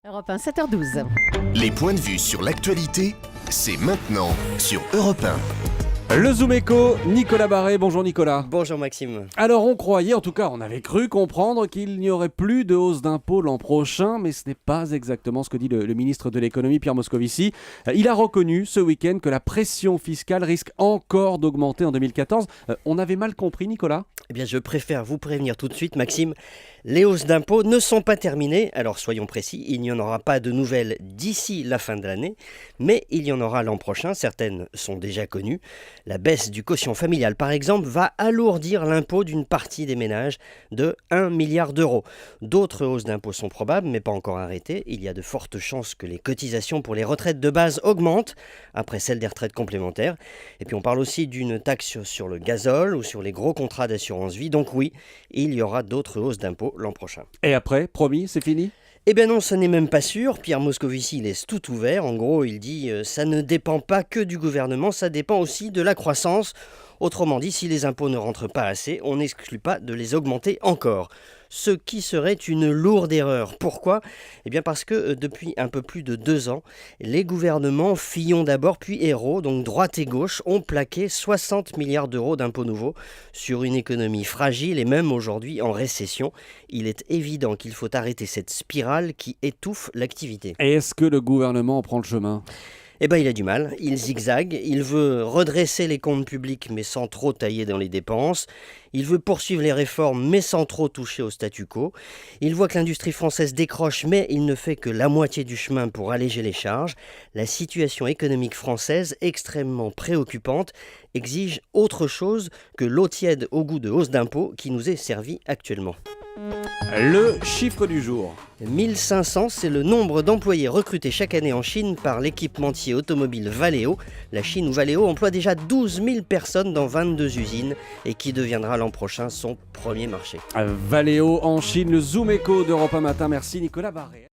Europe 1, 7h12. Les points de vue sur l'actualité, c'est maintenant sur Europe 1. Le Zoom Éco, Nicolas Barré. Bonjour Nicolas. Bonjour Maxime. Alors on croyait, en tout cas on avait cru comprendre qu'il n'y aurait plus de hausse d'impôts l'an prochain, mais ce n'est pas exactement ce que dit le ministre de l'économie Pierre Moscovici. Il a reconnu ce week-end que la pression fiscale risque encore d'augmenter en 2014. On avait mal compris Nicolas ? Eh bien je préfère vous prévenir tout de suite Maxime, les hausses d'impôts ne sont pas terminées, alors soyons précis, il n'y en aura pas de nouvelles d'ici la fin de l'année, mais il y en aura l'an prochain, certaines sont déjà connues. La baisse du quotient familial par exemple va alourdir l'impôt d'une partie des ménages de 1 milliard d'euros. D'autres hausses d'impôts sont probables mais pas encore arrêtées, il y a de fortes chances que les cotisations pour les retraites de base augmentent, après celles des retraites complémentaires. Et puis on parle aussi d'une taxe sur le gazole ou sur les gros contrats d'assurance vie, donc oui, il y aura d'autres hausses d'impôts l'an prochain. Et après, promis, c'est fini ? Eh bien non, ce n'est même pas sûr. Pierre Moscovici laisse tout ouvert. En gros, il dit ça ne dépend pas que du gouvernement, ça dépend aussi de la croissance. Autrement dit, si les impôts ne rentrent pas assez, on n'exclut pas de les augmenter encore. Ce qui serait une lourde erreur. Pourquoi ? Eh bien parce que depuis un peu plus de 2 ans, les gouvernements, Fillon d'abord puis Ayrault, donc droite et gauche, ont plaqué 60 milliards d'euros d'impôts nouveaux sur une économie fragile et même aujourd'hui en récession. Il est évident qu'il faut arrêter cette spirale qui étouffe l'activité. Et est-ce que le gouvernement en prend le chemin ? Eh bien, il a du mal, il zigzague, il veut redresser les comptes publics mais sans trop tailler dans les dépenses, il veut poursuivre les réformes mais sans trop toucher au statu quo, il voit que l'industrie française décroche mais il ne fait que la moitié du chemin pour alléger les charges. La situation économique française, extrêmement préoccupante, exige autre chose que l'eau tiède au goût de hausse d'impôts qui nous est servie actuellement. Le chiffre du jour. 1500, c'est le nombre d'employés recrutés chaque année en Chine par l'équipementier automobile Valeo. La Chine où Valeo emploie déjà 12 000 personnes dans 22 usines et qui deviendra l'an prochain son premier marché. Valeo en Chine, le Zoom Éco d'Europe 1 matin. Merci Nicolas Barré.